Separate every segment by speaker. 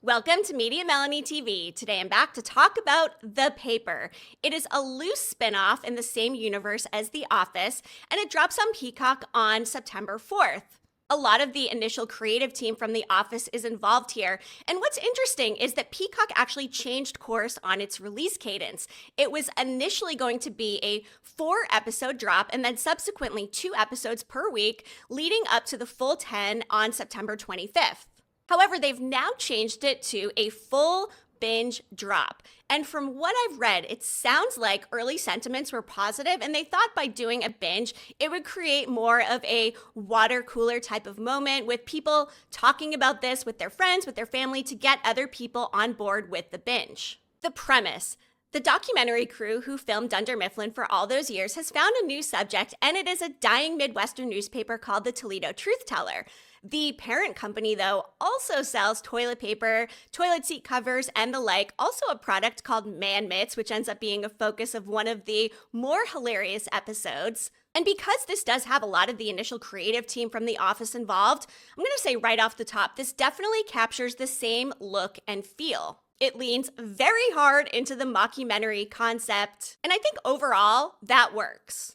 Speaker 1: Welcome to mediamelanie TV. Today I'm back to talk about The Paper. It is a loose spinoff in the same universe as The Office, and it drops on Peacock on September 4th. A lot of the initial creative team from The Office is involved here, and what's interesting is that Peacock actually changed course on its release cadence. It was initially going to be a 4-episode drop and then subsequently 2 episodes per week, leading up to the full 10 on September 25th. However, they've now changed it to a full binge drop. And from what I've read, it sounds like early sentiments were positive, and they thought by doing a binge, it would create more of a water cooler type of moment with people talking about this with their friends, with their family, to get other people on board with the binge. The premise. The documentary crew who filmed Dunder, Mifflin for all those years has found a new subject, and it is a dying Midwestern newspaper called the Toledo Truth Teller. The parent company, though, also sells toilet paper, toilet seat covers, and the like, also a product called Man Mitts, which ends up being a focus of one of the more hilarious episodes. And because this does have a lot of the initial creative team from The Office involved, I'm going to say right off the top, this definitely captures the same look and feel. It leans very hard into the mockumentary concept, and I think overall, that works.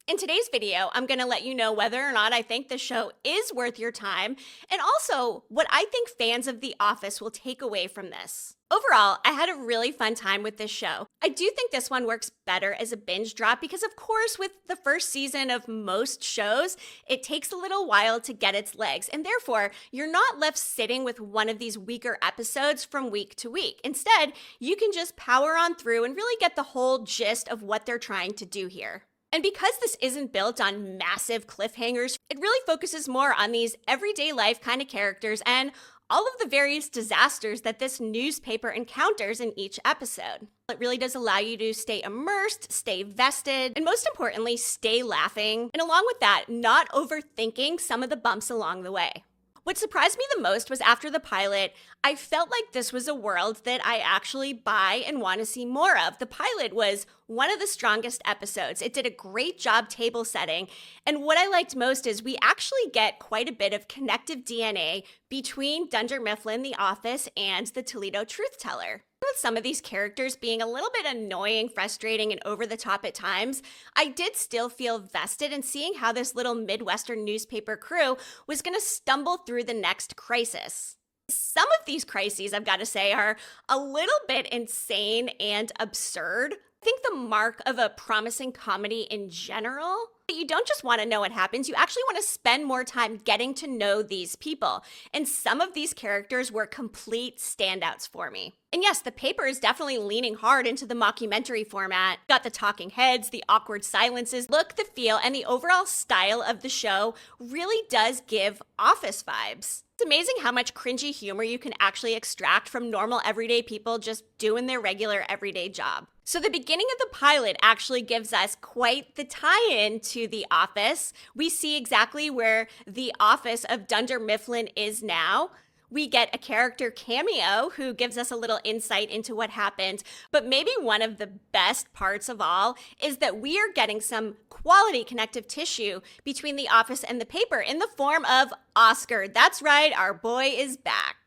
Speaker 1: In today's video, I'm going to let you know whether or not I think the show is worth your time, and also what I think fans of The Office will take away from this. Overall, I had a really fun time with this show. I do think this one works better as a binge drop because, of course, with the first season of most shows, it takes a little while to get its legs, and therefore, you're not left sitting with one of these weaker episodes from week to week. Instead, you can just power on through and really get the whole gist of what they're trying to do here. And because this isn't built on massive cliffhangers, it really focuses more on these everyday life kind of characters and all of the various disasters that this newspaper encounters in each episode. It really does allow you to stay immersed, stay vested, and most importantly, stay laughing. And along with that, not overthinking some of the bumps along the way. What surprised me the most was after the pilot, I felt like this was a world that I actually buy and want to see more of. The pilot was one of the strongest episodes. It did a great job table setting. And what I liked most is we actually get quite a bit of connective DNA between Dunder Mifflin, The Office, and the Toledo Truth Teller. With some of these characters being a little bit annoying, frustrating, and over the top at times, I did still feel vested in seeing how this little Midwestern newspaper crew was going to stumble through the next crisis. Some of these crises, I've got to say, are a little bit insane and absurd. I think the mark of a promising comedy in general, you don't just want to know what happens, you actually want to spend more time getting to know these people. And some of these characters were complete standouts for me. And yes, The Paper is definitely leaning hard into the mockumentary format. Got the talking heads, the awkward silences, look, the feel, and the overall style of the show really does give Office vibes. It's amazing how much cringy humor you can actually extract from normal everyday people just doing their regular everyday job. So the beginning of the pilot actually gives us quite the tie-in to The Office. We see exactly where the office of Dunder Mifflin is now. We get a character cameo who gives us a little insight into what happened. But maybe one of the best parts of all is that we are getting some quality connective tissue between The Office and The Paper in the form of Oscar. That's right, our boy is back.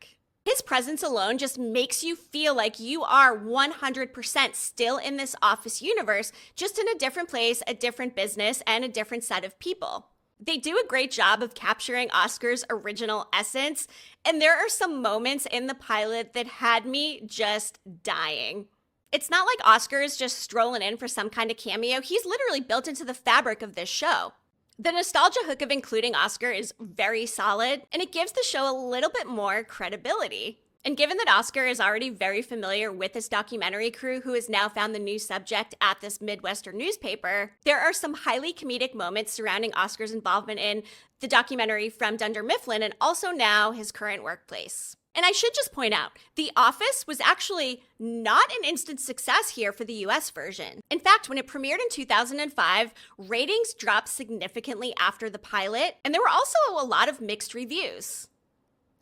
Speaker 1: His presence alone just makes you feel like you are 100% still in this Office universe, just in a different place, a different business, and a different set of people. They do a great job of capturing Oscar's original essence, and there are some moments in the pilot that had me just dying. It's not like Oscar is just strolling in for some kind of cameo. He's literally built into the fabric of this show. The nostalgia hook of including Oscar is very solid, and it gives the show a little bit more credibility. And given that Oscar is already very familiar with this documentary crew who has now found the new subject at this Midwestern newspaper, there are some highly comedic moments surrounding Oscar's involvement in the documentary from Dunder Mifflin and also now his current workplace. And I should just point out, The Office was actually not an instant success here for the US version. In fact, when it premiered in 2005, ratings dropped significantly after the pilot, and there were also a lot of mixed reviews.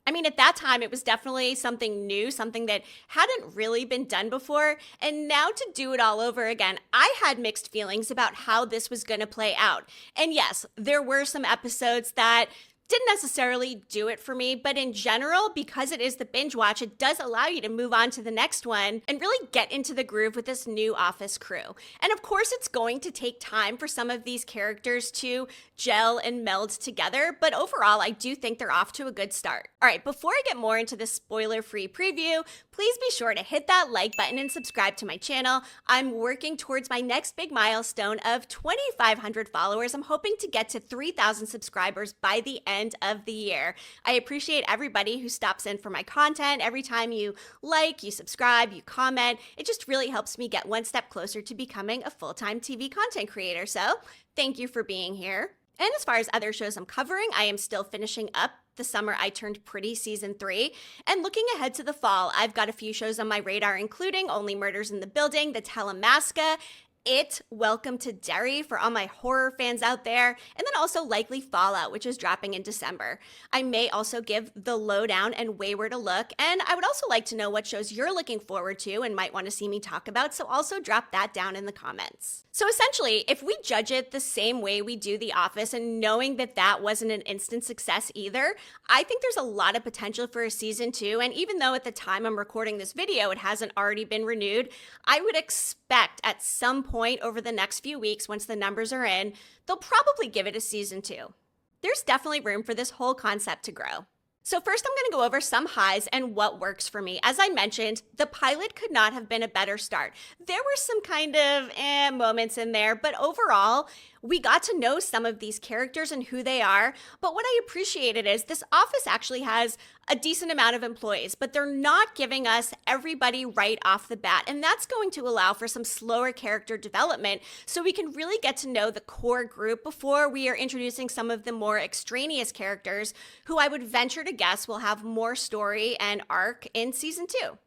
Speaker 1: I mean, at that time, it was definitely something new, something that hadn't really been done before. And now to do it all over again, I had mixed feelings about how this was going to play out. And yes, there were some episodes that Didn't necessarily do it for me, but in general, because it is the binge watch, it does allow you to move on to the next one and really get into the groove with this new office crew. And of course, it's going to take time for some of these characters to gel and meld together, but overall, I do think they're off to a good start. All right, before I get more into the spoiler-free preview, please be sure to hit that like button and subscribe to my channel. I'm working towards my next big milestone of 2,500 followers. I'm hoping to get to 3,000 subscribers by the end of the year. I appreciate everybody who stops in for my content. Every time you like, you subscribe, you comment, it just really helps me get one step closer to becoming a full-time TV content creator. So thank you for being here. And as far as other shows I'm covering, I am still finishing up The Summer I Turned Pretty Season 3. And looking ahead to the fall, I've got a few shows on my radar, including Only Murders in the Building, The Telemasca, It, Welcome to Derry for all my horror fans out there, and then also likely Fallout, which is dropping in December. I may also give The Lowdown and Wayward a look, and I would also like to know what shows you're looking forward to and might want to see me talk about, so also drop that down in the comments. So essentially, if we judge it the same way we do The Office, and knowing that that wasn't an instant success either, I think there's a lot of potential for a season 2, and even though at the time I'm recording this video it hasn't already been renewed, I would expect at some point over the next few weeks, once the numbers are in, they'll probably give it a season 2. There's definitely room for this whole concept to grow. So first I'm going to go over some highs and what works for me. As I mentioned, the pilot could not have been a better start. There were some kind of moments in there, but overall, we got to know some of these characters and who they are. But what I appreciated is this office actually has a decent amount of employees, but they're not giving us everybody right off the bat. And that's going to allow for some slower character development so we can really get to know the core group before we are introducing some of the more extraneous characters who I would venture to guess will have more story and arc in season 2.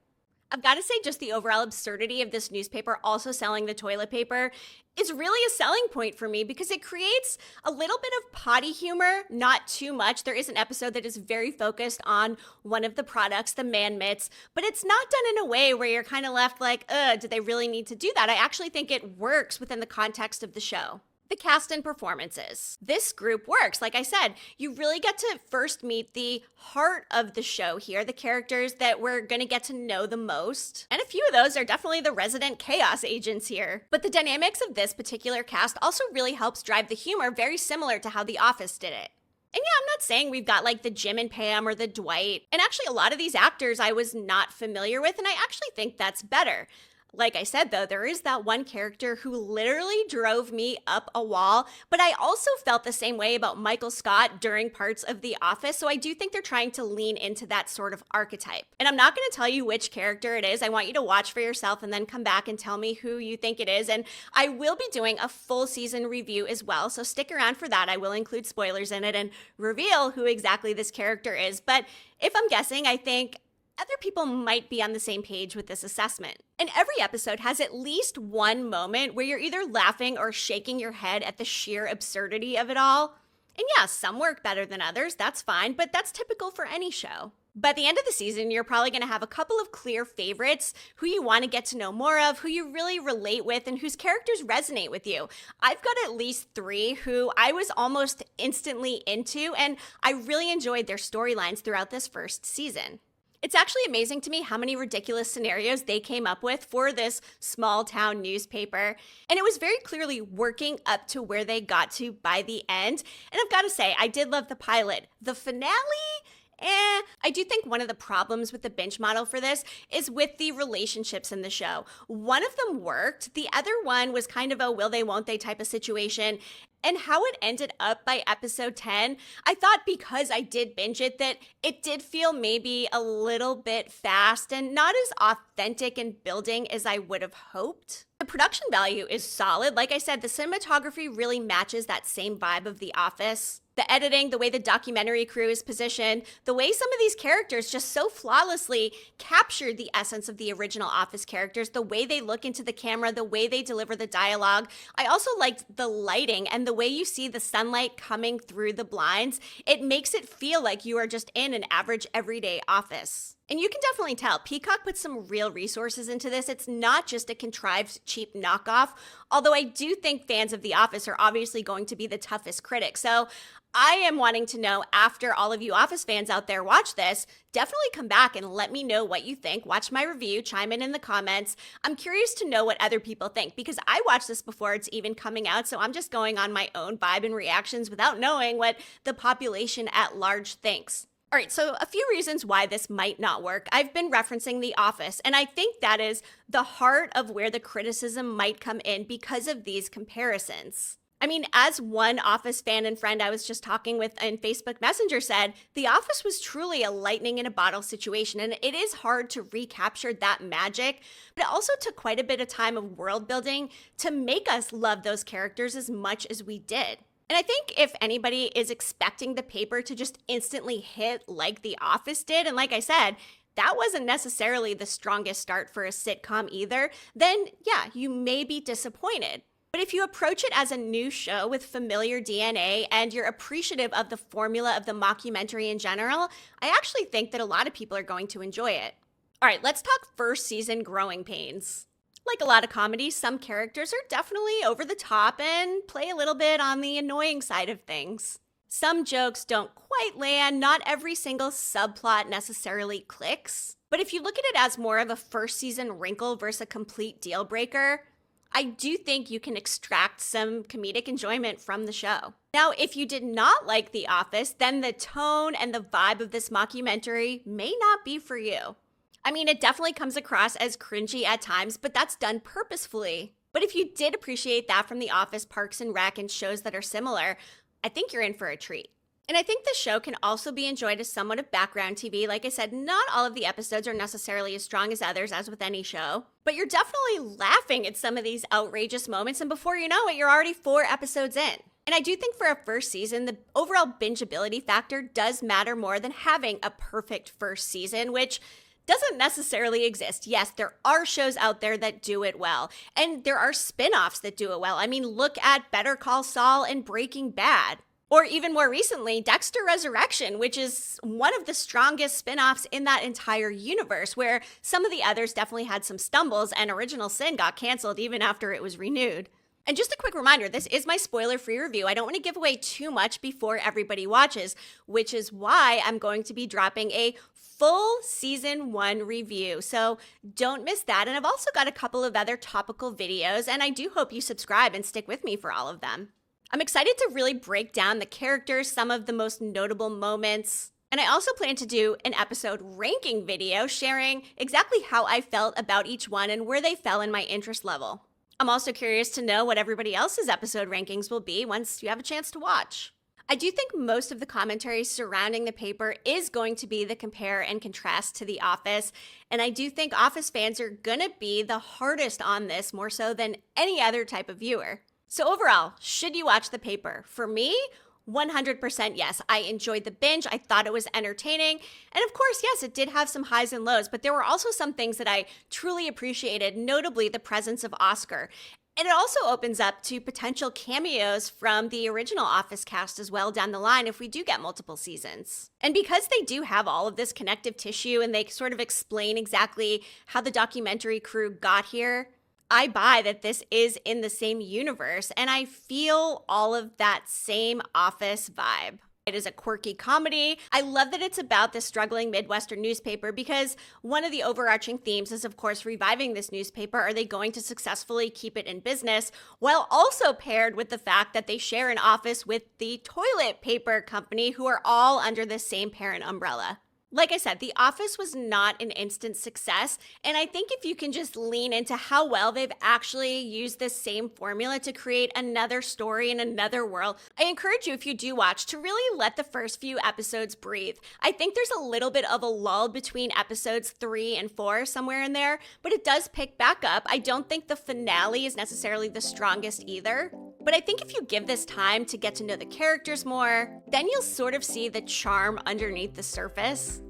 Speaker 1: I've got to say, just the overall absurdity of this newspaper also selling the toilet paper is really a selling point for me because it creates a little bit of potty humor, not too much. There is an episode that is very focused on one of the products, the man mitts, but it's not done in a way where you're kind of left like, did they really need to do that? I actually think it works within the context of the show. The cast and performances. This group works. Like I said, you really get to first meet the heart of the show here, the characters that we're going to get to know the most. And a few of those are definitely the resident chaos agents here. But the dynamics of this particular cast also really helps drive the humor, very similar to how The Office did it. And yeah, I'm not saying we've got like the Jim and Pam or the Dwight. And actually, a lot of these actors I was not familiar with, and I actually think that's better. Like I said, though, there is that one character who literally drove me up a wall, but I also felt the same way about Michael Scott during parts of The Office, so I do think they're trying to lean into that sort of archetype. And I'm not going to tell you which character it is. I want you to watch for yourself and then come back and tell me who you think it is, and I will be doing a full season review as well, so stick around for that. I will include spoilers in it and reveal who exactly this character is, but if I'm guessing, I think other people might be on the same page with this assessment. And every episode has at least one moment where you're either laughing or shaking your head at the sheer absurdity of it all. And yeah, some work better than others, that's fine, but that's typical for any show. By the end of the season, you're probably going to have a couple of clear favorites who you want to get to know more of, who you really relate with, and whose characters resonate with you. I've got at least 3 who I was almost instantly into, and I really enjoyed their storylines throughout this first season. It's actually amazing to me how many ridiculous scenarios they came up with for this small town newspaper. And it was very clearly working up to where they got to by the end. And I've got to say, I did love the pilot. The finale? I do think one of the problems with the binge model for this is with the relationships in the show. One of them worked. The other one was kind of a will they, won't they type of situation. And how it ended up by episode 10, I thought because I did binge it that it did feel maybe a little bit fast and not as authentic and building as I would have hoped. The production value is solid. Like I said, the cinematography really matches that same vibe of The Office. The editing, the way the documentary crew is positioned, the way some of these characters just so flawlessly captured the essence of the original Office characters, the way they look into the camera, the way they deliver the dialogue. I also liked the lighting and the way you see the sunlight coming through the blinds. It makes it feel like you are just in an average everyday office. And you can definitely tell Peacock put some real resources into this. It's not just a contrived, cheap knockoff, although I do think fans of The Office are obviously going to be the toughest critics. So I am wanting to know, after all of you Office fans out there watch this, definitely come back and let me know what you think. Watch my review, chime in the comments. I'm curious to know what other people think because I watched this before it's even coming out, so I'm just going on my own vibe and reactions without knowing what the population at large thinks. All right, so a few reasons why this might not work. I've been referencing The Office, and I think that is the heart of where the criticism might come in because of these comparisons. I mean, as one Office fan and friend I was just talking with in Facebook Messenger said, The Office was truly a lightning in a bottle situation, and it is hard to recapture that magic, but it also took quite a bit of time of world building to make us love those characters as much as we did. And I think if anybody is expecting the paper to just instantly hit like The Office did, and like I said, that wasn't necessarily the strongest start for a sitcom either, then yeah, you may be disappointed. But if you approach it as a new show with familiar DNA and you're appreciative of the formula of the mockumentary in general, I actually think that a lot of people are going to enjoy it. All right, let's talk first season growing pains. Like a lot of comedies, some characters are definitely over the top and play a little bit on the annoying side of things. Some jokes don't quite land, not every single subplot necessarily clicks. But if you look at it as more of a first season wrinkle versus a complete deal breaker, I do think you can extract some comedic enjoyment from the show. Now, if you did not like The Office, then the tone and the vibe of this mockumentary may not be for you. I mean, it definitely comes across as cringy at times, but that's done purposefully. But if you did appreciate that from The Office, Parks and Rec, and shows that are similar, I think you're in for a treat. And I think the show can also be enjoyed as somewhat of background TV. Like I said, not all of the episodes are necessarily as strong as others, as with any show. But you're definitely laughing at some of these outrageous moments, and before you know it, you're already 4 episodes in. And I do think for a first season, the overall bingeability factor does matter more than having a perfect first season, which doesn't necessarily exist. Yes, there are shows out there that do it well, and there are spin-offs that do it well. I mean, look at Better Call Saul and Breaking Bad. Or even more recently, Dexter Resurrection, which is one of the strongest spin-offs in that entire universe, where some of the others definitely had some stumbles and Original Sin got canceled even after it was renewed. And just a quick reminder, this is my spoiler-free review. I don't want to give away too much before everybody watches, which is why I'm going to be dropping a full season 1 review. So don't miss that. And I've also got a couple of other topical videos, and I do hope you subscribe and stick with me for all of them. I'm excited to really break down the characters, some of the most notable moments. And I also plan to do an episode ranking video sharing exactly how I felt about each one and where they fell in my interest level. I'm also curious to know what everybody else's episode rankings will be once you have a chance to watch. I do think most of the commentary surrounding the paper is going to be the compare and contrast to The Office, and I do think Office fans are gonna be the hardest on this more so than any other type of viewer. So overall, should you watch the paper? For me, 100% yes. I enjoyed the binge. I thought it was entertaining. And of course, yes, it did have some highs and lows, but there were also some things that I truly appreciated, notably the presence of Oscar. And it also opens up to potential cameos from the original Office cast as well down the line if we do get multiple seasons. And because they do have all of this connective tissue and they sort of explain exactly how the documentary crew got here, I buy that this is in the same universe, and I feel all of that same Office vibe. It is a quirky comedy. I love that it's about the struggling Midwestern newspaper because one of the overarching themes is, of course, reviving this newspaper. Are they going to successfully keep it in business? While also paired with the fact that they share an office with the toilet paper company who are all under the same parent umbrella. Like I said, The Office was not an instant success, and I think if you can just lean into how well they've actually used this same formula to create another story in another world, I encourage you, if you do watch, to really let the first few episodes breathe. I think there's a little bit of a lull between episodes 3 and 4, somewhere in there, but it does pick back up. I don't think the finale is necessarily the strongest either, but I think if you give this time to get to know the characters more, then you'll sort of see the charm underneath the surface.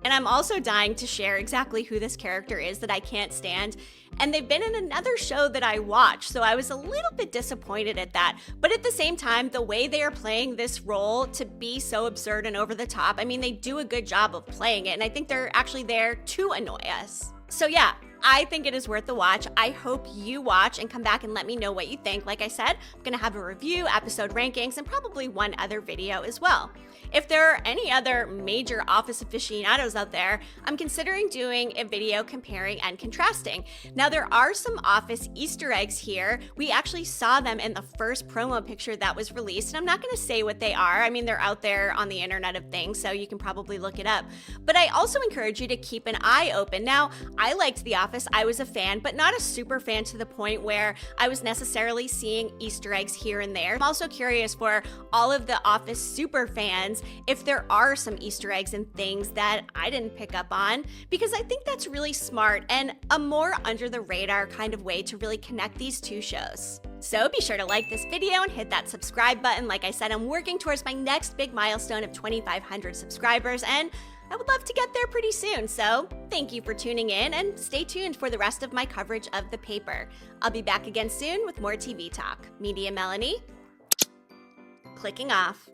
Speaker 1: And I'm also dying to share exactly who this character is that I can't stand. And they've been in another show that I watched, so I was a little bit disappointed at that. But at the same time, the way they are playing this role to be so absurd and over the top, I mean, they do a good job of playing it, and I think they're actually there to annoy us. So yeah, I think it is worth the watch. I hope you watch and come back and let me know what you think. Like I said, I'm gonna have a review, episode rankings, and probably one other video as well. If there are any other major Office aficionados out there, I'm considering doing a video comparing and contrasting. Now, there are some Office Easter eggs here. We actually saw them in the first promo picture that was released, and I'm not gonna say what they are. I mean, they're out there on the Internet of Things, so you can probably look it up. But I also encourage you to keep an eye open. Now, I liked The Office. I was a fan, but not a super fan to the point where I was necessarily seeing Easter eggs here and there. I'm also curious for all of the Office super fans if there are some Easter eggs and things that I didn't pick up on, because I think that's really smart and a more under the radar kind of way to really connect these two shows. So be sure to like this video and hit that subscribe button. Like I said, I'm working towards my next big milestone of 2,500 subscribers, and I would love to get there pretty soon. So thank you for tuning in, and stay tuned for the rest of my coverage of The Paper. I'll be back again soon with more TV talk. Media Melanie, clicking off.